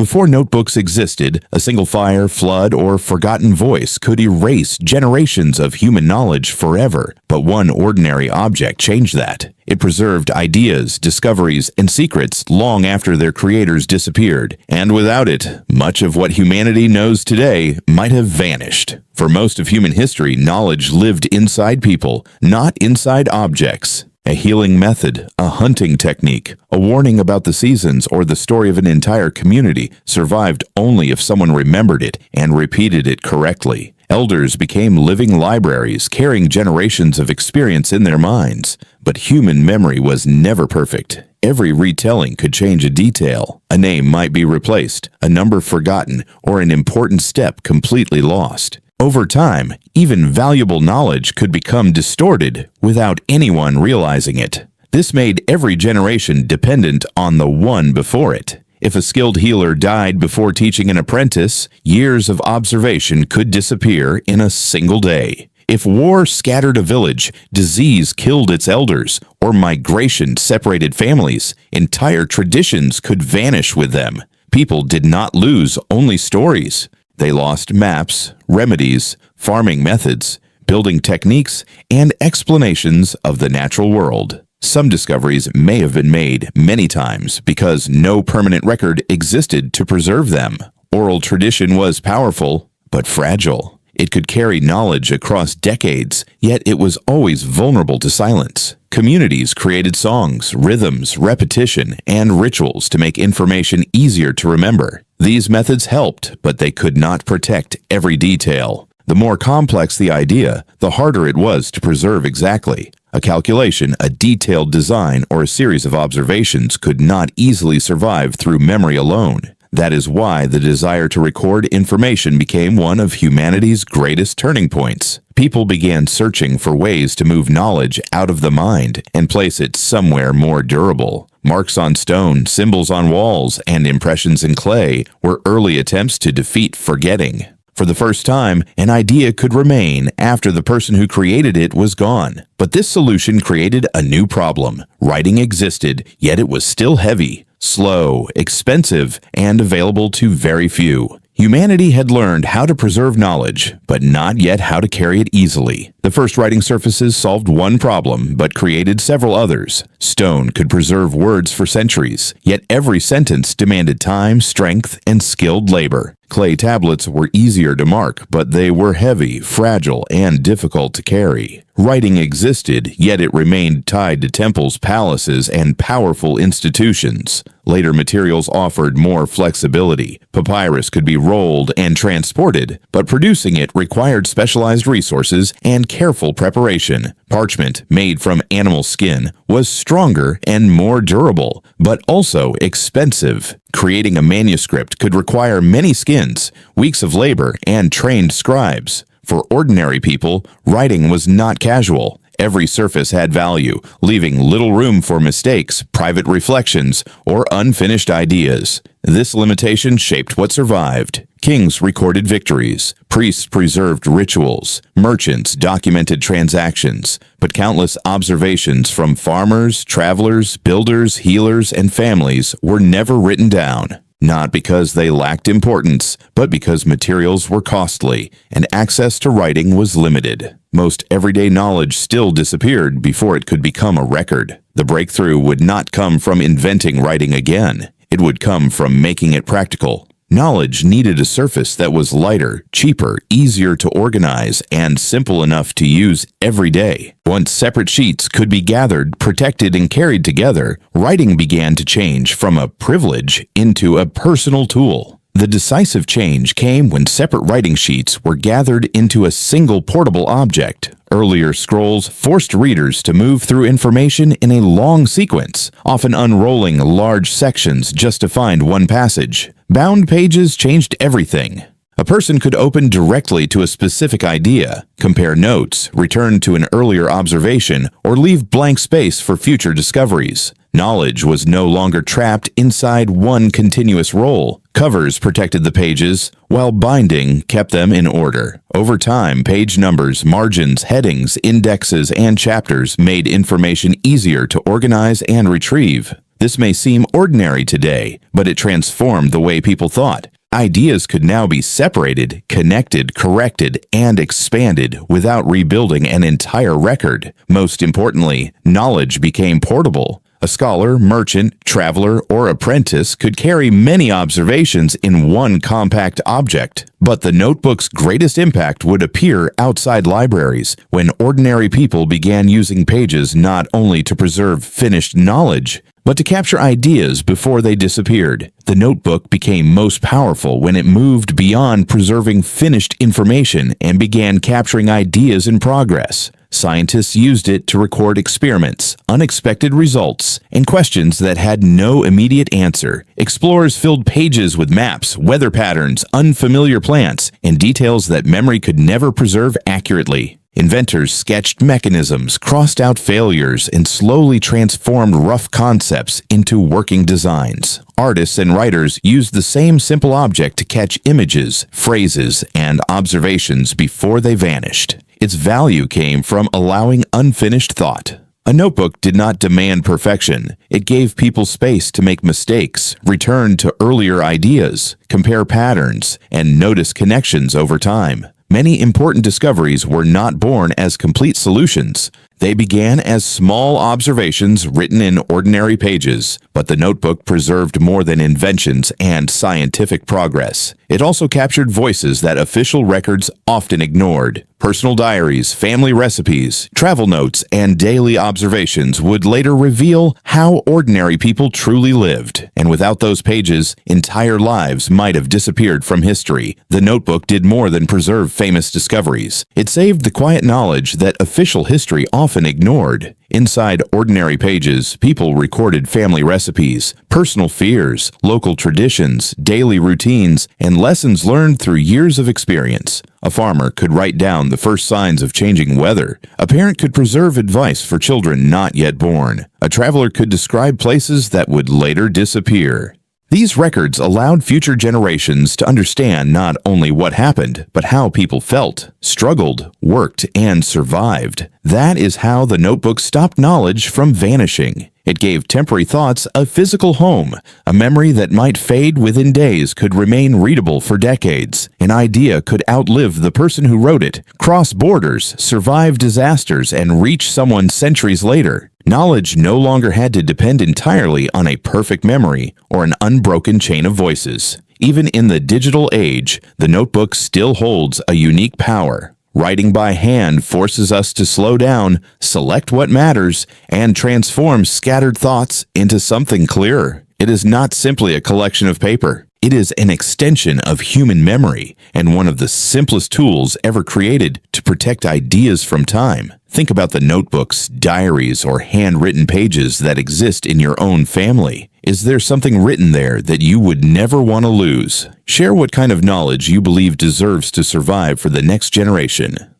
Before notebooks existed, a single fire, flood, or forgotten voice could erase generations of human knowledge forever. But one ordinary object changed that. It preserved ideas, discoveries, and secrets long after their creators disappeared. And without it, much of what humanity knows today might have vanished. For most of human history, knowledge lived inside people, not inside objects. A healing method, a hunting technique, a warning about the seasons, or the story of an entire community survived only if someone remembered it and repeated it correctly. Elders became living libraries, carrying generations of experience in their minds. But human memory was never perfect. Every retelling could change a detail. A name might be replaced, a number forgotten, or an important step completely lost. Over time, even valuable knowledge could become distorted without anyone realizing it. This made every generation dependent on the one before it. If a skilled healer died before teaching an apprentice, years of observation could disappear in a single day. If war scattered a village, disease killed its elders, or migration separated families, entire traditions could vanish with them. People did not lose only stories. They lost maps, remedies, farming methods, building techniques, and explanations of the natural world. Some discoveries may have been made many times because no permanent record existed to preserve them. Oral tradition was powerful, but fragile. It could carry knowledge across decades, yet it was always vulnerable to silence. Communities created songs, rhythms, repetition, and rituals to make information easier to remember. These methods helped, but they could not protect every detail. The more complex the idea, the harder it was to preserve exactly. A calculation, a detailed design, or a series of observations could not easily survive through memory alone. That is why the desire to record information became one of humanity's greatest turning points. People began searching for ways to move knowledge out of the mind and place it somewhere more durable. Marks on stone, symbols on walls, and impressions in clay were early attempts to defeat forgetting. For the first time, an idea could remain after the person who created it was gone. But this solution created a new problem. Writing existed, yet it was still heavy, slow, expensive, and available to very few. Humanity had learned how to preserve knowledge, but not yet how to carry it easily. The first writing surfaces solved one problem, but created several others. Stone could preserve words for centuries, yet every sentence demanded time, strength, and skilled labor. Clay tablets were easier to mark, but they were heavy, fragile, and difficult to carry. Writing existed, yet it remained tied to temples, palaces, and powerful institutions. Later materials offered more flexibility. Papyrus could be rolled and transported, but producing it required specialized resources and careful preparation. Parchment, made from animal skin, was stronger and more durable, but also expensive. Creating a manuscript could require many skins, weeks of labor, and trained scribes. For ordinary people, writing was not casual. Every surface had value, leaving little room for mistakes, private reflections, or unfinished ideas. This limitation shaped what survived. Kings recorded victories, priests preserved rituals, merchants documented transactions, but countless observations from farmers, travelers, builders, healers, and families were never written down. Not because they lacked importance, but because materials were costly and access to writing was limited. Most everyday knowledge still disappeared before it could become a record. The breakthrough would not come from inventing writing again. It would come from making it practical. Knowledge needed a surface that was lighter, cheaper, easier to organize, and simple enough to use every day. Once separate sheets could be gathered, protected, and carried together, writing began to change from a privilege into a personal tool. The decisive change came when separate writing sheets were gathered into a single portable object. Earlier scrolls forced readers to move through information in a long sequence, often unrolling large sections just to find one passage. Bound pages changed everything. A person could open directly to a specific idea, compare notes, return to an earlier observation, or leave blank space for future discoveries. Knowledge was no longer trapped inside one continuous roll. Covers protected the pages, while binding kept them in order. Over time, page numbers, margins, headings, indexes, and chapters made information easier to organize and retrieve. This may seem ordinary today, but it transformed the way people thought. Ideas could now be separated, connected, corrected, and expanded without rebuilding an entire record. Most importantly, knowledge became portable. A scholar, merchant, traveler, or apprentice could carry many observations in one compact object. But the notebook's greatest impact would appear outside libraries, when ordinary people began using pages not only to preserve finished knowledge, but to capture ideas before they disappeared. The notebook became most powerful when it moved beyond preserving finished information and began capturing ideas in progress. Scientists used it to record experiments, unexpected results, and questions that had no immediate answer. Explorers filled pages with maps, weather patterns, unfamiliar plants, and details that memory could never preserve accurately. Inventors sketched mechanisms, crossed out failures, and slowly transformed rough concepts into working designs. Artists and writers used the same simple object to catch images, phrases, and observations before they vanished. Its value came from allowing unfinished thought. A notebook did not demand perfection. It gave people space to make mistakes, return to earlier ideas, compare patterns, and notice connections over time. Many important discoveries were not born as complete solutions. They began as small observations written in ordinary pages, but the notebook preserved more than inventions and scientific progress. It also captured voices that official records often ignored. Personal diaries, family recipes, travel notes, and daily observations would later reveal how ordinary people truly lived. And without those pages, entire lives might have disappeared from history. The notebook did more than preserve famous discoveries. It saved the quiet knowledge that official history often ignored. Inside ordinary pages, people recorded family recipes, personal fears, local traditions, daily routines, and lessons learned through years of experience. A farmer could write down the first signs of changing weather. A parent could preserve advice for children not yet born. A traveler could describe places that would later disappear. These records allowed future generations to understand not only what happened, but how people felt, struggled, worked, and survived. That is how the notebook stopped knowledge from vanishing. It gave temporary thoughts a physical home. A memory that might fade within days could remain readable for decades. An idea could outlive the person who wrote it, cross borders, survive disasters, and reach someone centuries later. Knowledge no longer had to depend entirely on a perfect memory or an unbroken chain of voices. Even in the digital age, the notebook still holds a unique power. Writing by hand forces us to slow down, select what matters, and transform scattered thoughts into something clearer. It is not simply a collection of paper. It is an extension of human memory and one of the simplest tools ever created to protect ideas from time. Think about the notebooks, diaries, or handwritten pages that exist in your own family. Is there something written there that you would never want to lose? Share what kind of knowledge you believe deserves to survive for the next generation.